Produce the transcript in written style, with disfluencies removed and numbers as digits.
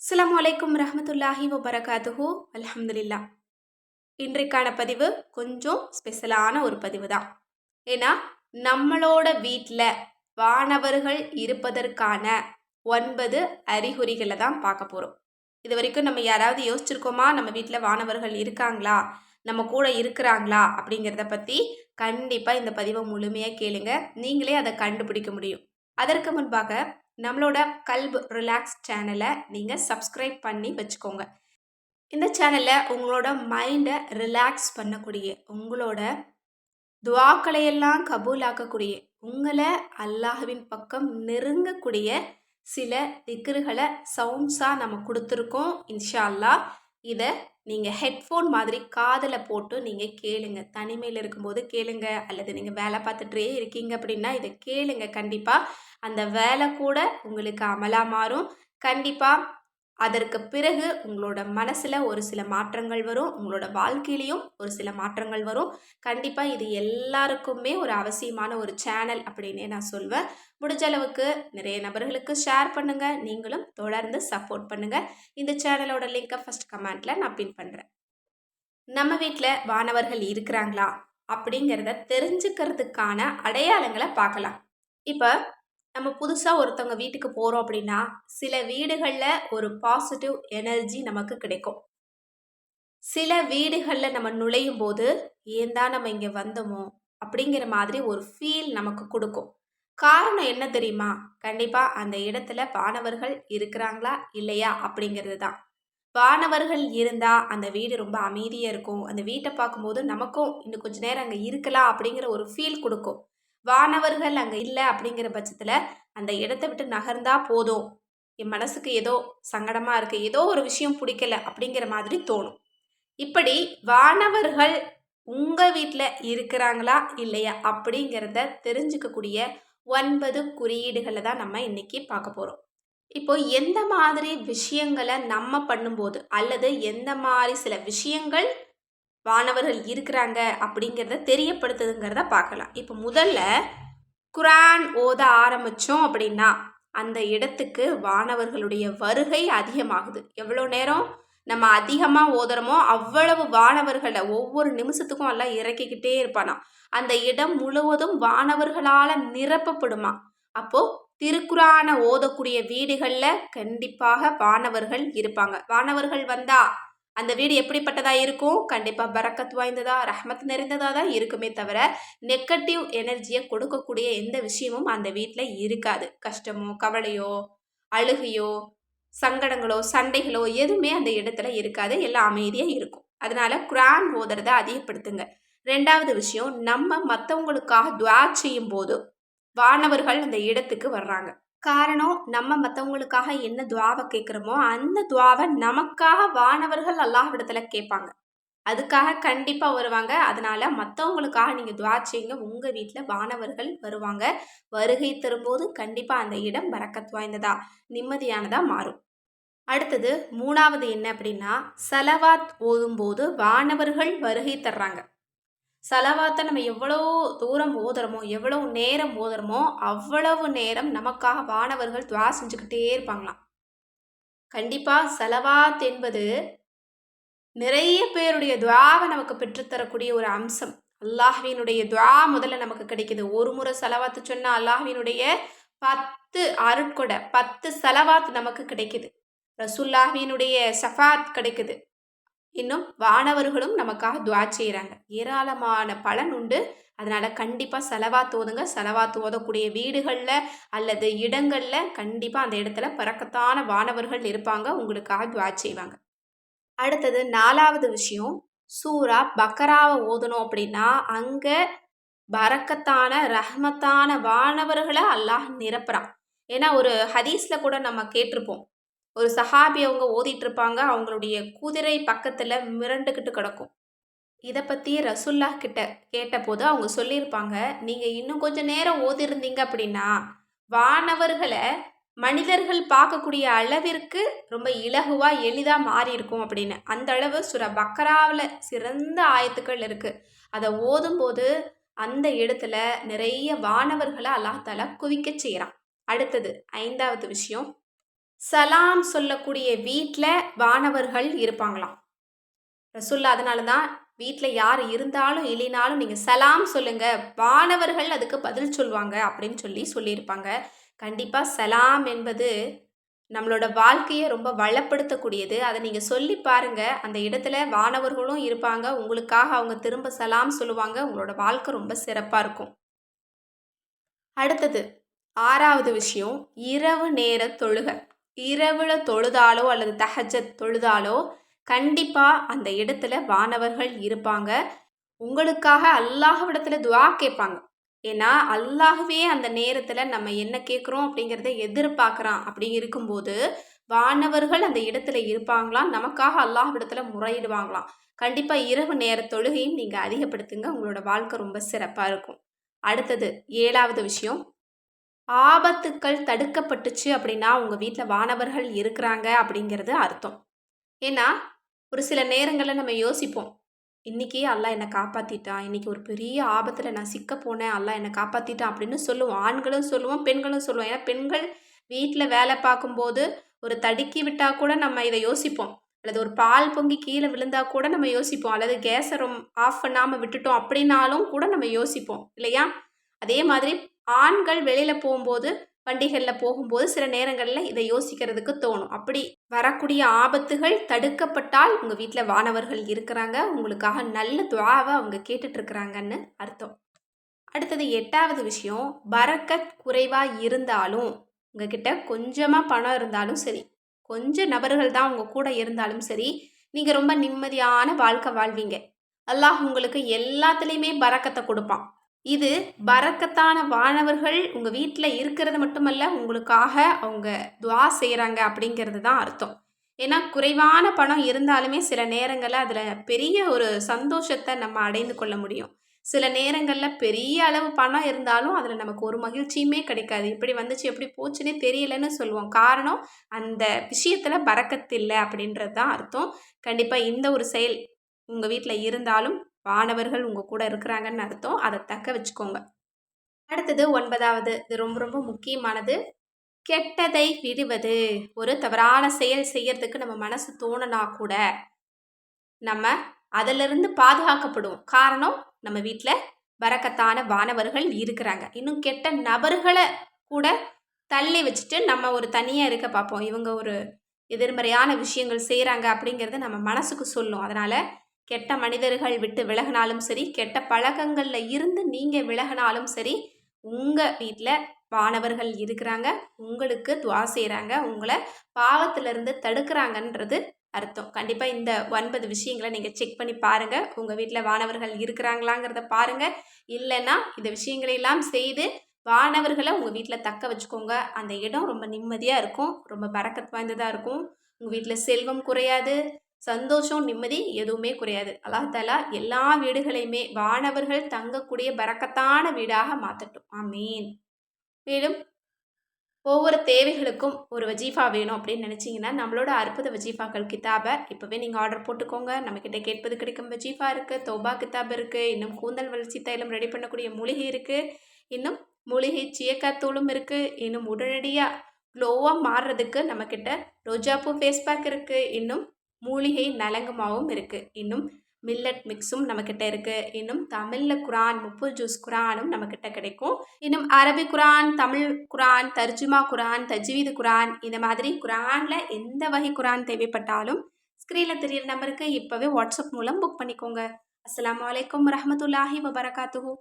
அஸ்ஸலாமு அலைக்கும் ரஹ்மத்துல்லாஹி வபரகாத்துஹு. அல்ஹம்துலில்லா. இன்றைக்கான பதிவு கொஞ்சம் ஸ்பெஷலான ஒரு பதிவு தான். ஏன்னா நம்மளோட வீட்டில் வானவர்கள் இருப்பதற்கான 9 அறிகுறிகளை தான் பார்க்க போகிறோம். இது வரைக்கும் நம்ம யாராவது யோசிச்சிருக்கோமா, நம்ம வீட்டில் வானவர்கள் இருக்காங்களா, நம்ம கூட இருக்கிறாங்களா அப்படிங்கிறத பற்றி கண்டிப்பாக இந்த பதிவை முழுமையாக கேளுங்க. நீங்களே அதை கண்டுபிடிக்க முடியும். அதற்கு முன்பாக நம்மளோட கல்ப் ரிலாக்ஸ் சேனலை நீங்கள் சப்ஸ்கிரைப் பண்ணி வச்சுக்கோங்க. இந்த சேனலில் உங்களோட மைண்டை ரிலாக்ஸ் பண்ணக்கூடிய, உங்களோட துவாக்களையெல்லாம் கபூலாக்கக்கூடிய, உங்களை அல்லாஹ்வின் பக்கம் நெருங்கக்கூடிய சில திக்ருகளை சவுண்ட்ஸாக நம்ம கொடுத்துருக்கோம். இன்ஷா அல்லாஹ் இதை நீங்கள் ஹெட்ஃபோன் மாதிரி காதில் போட்டு நீங்கள் கேளுங்க. தனிமையில் இருக்கும்போது கேளுங்க, அல்லது நீங்கள் வேலை பார்த்துட்டே இருக்கீங்க அப்படின்னா இதை கேளுங்க. கண்டிப்பாக அந்த வேலை கூட உங்களுக்கு அமலாக மாறும். கண்டிப்பாக அதற்கு பிறகு உங்களோட மனசில் ஒரு சில மாற்றங்கள் வரும், உங்களோட வாழ்க்கையிலையும் ஒரு சில மாற்றங்கள் வரும். கண்டிப்பாக இது எல்லாருக்குமே ஒரு அவசியமான ஒரு சேனல் அப்படின்னே நான் சொல்வேன். முடிஞ்ச அளவுக்கு நிறைய நபர்களுக்கு ஷேர் பண்ணுங்கள். நீங்களும் தொடர்ந்து சப்போர்ட் பண்ணுங்கள். இந்த சேனலோட லிங்கை ஃபஸ்ட் கமெண்ட்டில் நான் பின் பண்ணுறேன். நம்ம வீட்டில் வானவர்கள் இருக்கிறாங்களா அப்படிங்கிறத தெரிஞ்சுக்கிறதுக்கான அடையாளங்களை பார்க்கலாம். இப்போ நம்ம புதுசாக ஒருத்தவங்க வீட்டுக்கு போகிறோம் அப்படின்னா சில வீடுகளில் ஒரு பாசிட்டிவ் எனர்ஜி நமக்கு கிடைக்கும். சில வீடுகளில் நம்ம நுழையும் போது ஏன் தான் நம்ம இங்கே வந்தோமோ அப்படிங்கிற மாதிரி ஒரு ஃபீல் நமக்கு கொடுக்கும். காரணம் என்ன தெரியுமா? கண்டிப்பாக அந்த இடத்துல வானவர்கள் இருக்கிறாங்களா இல்லையா அப்படிங்கிறது தான். வானவர்கள் இருந்தால் அந்த வீடு ரொம்ப அமைதியாக இருக்கும். அந்த வீட்டை பார்க்கும்போது நமக்கும் இன்னும் கொஞ்ச நேரம் அங்கே இருக்கலாம் அப்படிங்கிற ஒரு ஃபீல் கொடுக்கும். வானவர்கள் அங்கே இல்லை அப்படிங்கிற பட்சத்தில் அந்த இடத்த விட்டு நகர்ந்தா போதும், என் மனசுக்கு ஏதோ சங்கடமாக இருக்குது, ஏதோ ஒரு விஷயம் பிடிக்கல அப்படிங்கிற மாதிரி தோணும். இப்படி வானவர்கள் உங்கள் வீட்டில் இருக்கிறாங்களா இல்லையா அப்படிங்கிறத தெரிஞ்சுக்கக்கூடிய 9 குறியீடுகளை தான் நம்ம இன்னைக்கு பார்க்க போகிறோம். இப்போ எந்த மாதிரி விஷயங்களை நம்ம பண்ணும்போது, அல்லது எந்த மாதிரி சில விஷயங்கள் வானவர்கள் இருக்கிறாங்க அப்படிங்கிறத தெரியப்படுத்துதுங்கிறத பார்க்கலாம். இப்போ முதல்ல குரான் ஓத ஆரம்பித்தோம் அப்படின்னா அந்த இடத்துக்கு வானவர்களுடைய வருகை அதிகமாகுது. எவ்வளோ நேரம் நம்ம அதிகமாக ஓதுறோமோ அவ்வளவு வானவர்களை ஒவ்வொரு நிமிஷத்துக்கும் எல்லாம் இறக்கிக்கிட்டே இருப்பானா. அந்த இடம் முழுவதும் வானவர்களால் நிரப்பப்படுமா. அப்போது திருக்குரானை ஓதக்கூடிய வீடுகளில் கண்டிப்பாக வானவர்கள் இருப்பாங்க. வானவர்கள் வந்தால் அந்த வீடு எப்படிப்பட்டதாக இருக்கும்? கண்டிப்பாக பரக்கத் வாய்ந்ததா, ரஹ்மத் நிறைந்ததாக தான் இருக்குமே தவிர நெகட்டிவ் எனர்ஜியை கொடுக்கக்கூடிய எந்த விஷயமும் அந்த வீட்டில் இருக்காது. கஷ்டமோ, கவலையோ, அழுகையோ, சங்கடங்களோ, சண்டைகளோ எதுவுமே அந்த இடத்துல இருக்காது. எல்லாம் அமைதியாக இருக்கும். அதனால குரான் ஓதுறதை அதிகப்படுத்துங்க. 2வது விஷயம், நம்ம மற்றவங்களுக்காக துஆ செய்யும் போது வானவர்கள் அந்த இடத்துக்கு வர்றாங்க. காரணம், நம்ம மற்றவங்களுக்காக என்ன துஆவை கேட்குறோமோ அந்த துஆவை நமக்காக வானவர்கள் அல்லாஹ்விடத்துல கேட்பாங்க. அதுக்காக கண்டிப்பாக வருவாங்க. அதனால மற்றவங்களுக்காக நீங்கள் துஆ செய்யுங்க. உங்கள் வீட்டில் வானவர்கள் வருவாங்க. வருகை தரும்போது கண்டிப்பாக அந்த இடம் பரக்கத் வாய்ந்ததா, நிம்மதியானதா மாறும். அடுத்தது 3வது என்ன அப்படின்னா, சலவாத் ஓதும்போது வானவர்கள் வருகை தர்றாங்க. சலவாத்தை நம்ம எவ்வளோ தூரம் ஓதுறோமோ, எவ்வளோ நேரம் ஓதுறோமோ அவ்வளவு நேரம் நமக்காக வானவர்கள் துஆ செஞ்சுக்கிட்டே இருப்பாங்களாம். கண்டிப்பாக சலவாத் என்பது நிறைய பேருடைய துஆவை நமக்கு பெற்றுத்தரக்கூடிய ஒரு அம்சம். அல்லாஹ்வினுடைய துஆ முதல்ல நமக்கு கிடைக்குது. ஒரு முறை சலவாத்து சொன்னால் அல்லாஹ்வினுடைய 10 அருட்கொடை, 10 சலவாத் நமக்கு கிடைக்குது. ரசூலுல்லாஹ்வினுடைய ஷஃபாத் கிடைக்குது. இன்னும் வானவர்களும் நமக்காக துஆ செய்கிறாங்க. ஏராளமான பலன் உண்டு. அதனால் கண்டிப்பாக சலவாத் ஓதுங்க. சலவாத் ஓதக்கூடிய வீடுகளில் அல்லது இடங்களில் கண்டிப்பாக அந்த இடத்துல பரக்கத்தான வானவர்கள் இருப்பாங்க, உங்களுக்காக துஆ செய்வாங்க. அடுத்தது 4வது விஷயம், சூரா பக்கராவை ஓதணும் அப்படின்னா அங்கே பரக்கத்தான ரஹ்மத்தான வானவர்களை அல்லாஹ் நிரப்புறான். ஏன்னா ஒரு ஹதீஸில் கூட நம்ம கேட்டிருப்போம், ஒரு சஹாபி அவங்க ஓதிட்டு இருப்பாங்க, அவங்களுடைய குதிரை பக்கத்தில் மிரண்டுக்கிட்டு கிடக்கும். இதை பற்றி ரசூல்லா கிட்ட கேட்டபோது அவங்க சொல்லியிருப்பாங்க, நீங்கள் இன்னும் கொஞ்சம் நேரம் ஓதிருந்தீங்க அப்படின்னா வானவர்களை மனிதர்கள் பார்க்கக்கூடிய அளவிற்கு ரொம்ப இலகுவாக எளிதாக மாறி இருக்கும் அப்படின்னு. அந்த அளவு சூரா பக்கராவில் சிறந்த ஆயத்துக்கள் இருக்குது. அதை ஓதும்போது அந்த இடத்துல நிறைய வானவர்களை அல்லாஹ் தஆலா குவிக்க செய்கிறான். அடுத்தது 5வது விஷயம், சலாம் சொல்லக்கூடிய வீட்டில் வானவர்கள் இருப்பாங்களாம். ரசூல்லா அதனால தான் வீட்டில் யார் இருந்தாலும் இல்லைனாலும் நீங்கள் சலாம் சொல்லுங்க, வானவர்கள் அதுக்கு பதில் சொல்லுவாங்க அப்படின்னு சொல்லியிருப்பாங்க. கண்டிப்பாக சலாம் என்பது நம்மளோட வாழ்க்கையை ரொம்ப வளப்படுத்தக்கூடியது. அதை நீங்கள் சொல்லி பாருங்க. அந்த இடத்துல வானவர்களும் இருப்பாங்க. உங்களுக்காக அவங்க திரும்ப சலாம் சொல்லுவாங்க. உங்களோட வாழ்க்கை ரொம்ப சிறப்பாக இருக்கும். அடுத்தது 6வது விஷயம், இரவு நேர தொழுகை. இரவுல தொழுதாலோ அல்லது தஹஜ்ஜத் தொழுதாலோ கண்டிப்பா அந்த இடத்துல வானவர்கள் இருப்பாங்க. உங்களுக்காக அல்லாஹ்விடத்துல துஆ கேட்பாங்க. ஏன்னா அல்லாஹ்வே அந்த நேரத்துல நம்ம என்ன கேட்குறோம் அப்படிங்கிறத எதிர்பார்க்குறான். அப்படி இருக்கும்போது வானவர்கள் அந்த இடத்துல இருப்பாங்களாம். நமக்காக அல்லாஹ்விடத்துல முறையிடுவாங்களாம். கண்டிப்பா இரவு நேர தொழுகையும் நீங்க அதிகப்படுத்துங்க. உங்களோட வாழ்க்கை ரொம்ப சிறப்பா இருக்கும். அடுத்தது 7வது விஷயம், ஆபத்துக்கள் தடுக்கப்பட்டுச்சு அப்படின்னா உங்கள் வீட்டில் வானவர்கள் இருக்கிறாங்க அப்படிங்கிறது அர்த்தம். ஏன்னா ஒரு சில நேரங்களில் நம்ம யோசிப்போம், இன்னைக்கு அல்லாஹ் என்னை காப்பாற்றிட்டான், இன்னைக்கு ஒரு பெரிய ஆபத்தில் நான் சிக்க போனேன், அல்லாஹ் என்னை காப்பாற்றிட்டான் அப்படின்னு சொல்லுவோம். ஆண்களும் சொல்லுவோம், பெண்களும் சொல்லுவோம். ஏன்னா பெண்கள் வீட்டில் வேலை பார்க்கும்போது ஒரு தடுக்கி விட்டால் கூட நம்ம இதை யோசிப்போம். அல்லது ஒரு பால் பொங்கி கீழே விழுந்தா கூட நம்ம யோசிப்போம். அல்லது கேஸை ஆஃப் பண்ணாமல் விட்டுட்டோம் அப்படின்னாலும் கூட நம்ம யோசிப்போம் இல்லையா? அதே மாதிரி ஆண்கள் வெளியில போகும்போது, வண்டிகள்ல போகும்போது சில நேரங்கள்ல இதை யோசிக்கிறதுக்கு தோணும். அப்படி வரக்கூடிய ஆபத்துகள் தடுக்கப்பட்டால் உங்க வீட்ல வானவர்கள் இருக்கிறாங்க. உங்களுக்காக நல்ல துஆவ அவங்க கேட்டுட்டு இருக்கிறாங்கன்னு அர்த்தம். அடுத்தது 8வது விஷயம், பரக்கத் குறைவா இருந்தாலும், உங்ககிட்ட கொஞ்சமா பணம் இருந்தாலும் சரி, கொஞ்சம் நபர்கள் தான் உங்க கூட இருந்தாலும் சரி, நீங்க ரொம்ப நிம்மதியான வாழ்க்கை வாழ்வீங்க. அல்லாஹ் உங்களுக்கு எல்லாத்துலேயுமே பரக்கத்தை கொடுப்பான். இது பரக்கத்தான வானவர்கள் உங்கள் வீட்டில் இருக்கிறது மட்டுமல்ல, உங்களுக்காக அவங்க துஆ செய்கிறாங்க அப்படிங்கிறது தான் அர்த்தம். ஏன்னா குறைவான பணம் இருந்தாலுமே சில நேரங்களில் அதில் பெரிய ஒரு சந்தோஷத்தை நம்ம அடைந்து கொள்ள முடியும். சில நேரங்களில் பெரிய அளவு பணம் இருந்தாலும் அதில் நமக்கு ஒரு மகிழ்ச்சியுமே கிடைக்காது. எப்படி வந்துச்சு எப்படி போச்சுன்னே தெரியலன்னு சொல்லுவோம். காரணம் அந்த விஷயத்தில் பரக்கத்து இல்லை அப்படின்றது தான் அர்த்தம். கண்டிப்பாக இந்த ஒரு செயல் உங்கள் வீட்டில் இருந்தாலும் வானவர்கள் உங்கள் கூட இருக்கிறாங்கன்னு அர்த்தம். அதை தக்க வச்சுக்கோங்க. அடுத்தது 9வது, இது ரொம்ப ரொம்ப முக்கியமானது, கெட்டதை விடுவது. ஒரு தவறான செயல் செய்யறதுக்கு நம்ம மனசு தோணுனா கூட நம்ம அதிலிருந்து பாதுகாக்கப்படுவோம். காரணம் நம்ம வீட்டில் பரக்கத்தான வானவர்கள் இருக்கிறாங்க. இன்னும் கெட்ட நபர்களை கூட தள்ளி வச்சுட்டு நம்ம ஒரு தனியாக இருக்க பார்ப்போம். இவங்க ஒரு எதிர்மறையான விஷயங்கள் செய்கிறாங்க அப்படிங்கிறது நம்ம மனசுக்கு சொல்லும். அதனால் கெட்ட மனிதர்கள் விட்டு விலகினாலும் சரி, கெட்ட பழக்கங்களில் இருந்து நீங்கள் விலகினாலும் சரி, உங்கள் வீட்டில் வானவர்கள் இருக்கிறாங்க, உங்களுக்கு துஆ செய்கிறாங்க, உங்களை பாவத்திலிருந்து தடுக்கிறாங்கன்றது அர்த்தம். கண்டிப்பாக இந்த 9 விஷயங்களை நீங்கள் செக் பண்ணி பாருங்கள். உங்கள் வீட்டில் வானவர்கள் இருக்கிறாங்களாங்கிறத பாருங்கள். இல்லைன்னா இந்த விஷயங்களையெல்லாம் செய்து வானவர்களை உங்கள் வீட்டில் தக்க வச்சுக்கோங்க. அந்த இடம் ரொம்ப நிம்மதியாக இருக்கும், ரொம்ப பரக்கத் வாய்ந்ததாக இருக்கும். உங்கள் வீட்டில் செல்வம் குறையாது, சந்தோஷம் நிம்மதி எதுவுமே குறையாது. அல்லாஹ் தஆலா எல்லா வீடுகளையுமே வானவர்கள் தங்கக்கூடிய பரக்கத்தான வீடாக மாற்றட்டும். ஆமீன். மேலும் ஒவ்வொரு தேவைகளுக்கும் ஒரு வஜீஃபா வேணும் அப்படின்னு நினச்சிங்கன்னா நம்மளோட அற்புத வஜீஃபாக்கள் கிதாபை இப்போவே நீங்கள் ஆர்டர் போட்டுக்கோங்க. நம்மக்கிட்ட கேட்பது கிடைக்கும் வஜீஃபா இருக்குது, தௌபா கிதாப் இருக்குது, இன்னும் கூந்தல் வளர்ச்சி தைலம் ரெடி பண்ணக்கூடிய மூலிகை இருக்குது, இன்னும் மூலிகை சீயக்காத்தூளும் இருக்குது, இன்னும் உடனடியாக க்ளோவாக மாறுறதுக்கு நம்மக்கிட்ட ரோஜாப்பூ ஃபேஸ் பேக் இருக்குது, இன்னும் மூலிகை நலங்கு மாவும் இருக்குது, இன்னும் மில்லட் மிக்ஸும் நம்மக்கிட்ட இருக்குது, இன்னும் தமிழில் குரான் 30 ஜூஸ் குரானும் நம்மக்கிட்ட கிடைக்கும், இன்னும் அரபி குரான், தமிழ் குரான், தர்ஜுமா குரான், தஜ்வீது குரான், இந்த மாதிரி குரானில் எந்த வகை குரான் தேவைப்பட்டாலும் ஸ்க்ரீனில் தெரியிற நம்பருக்கு இப்போவே வாட்ஸ்அப் மூலம் புக் பண்ணிக்கோங்க. அஸ்ஸலாமு அலைக்கும் வரஹ்மத்துல்லாஹி வபரகாத்துஹு.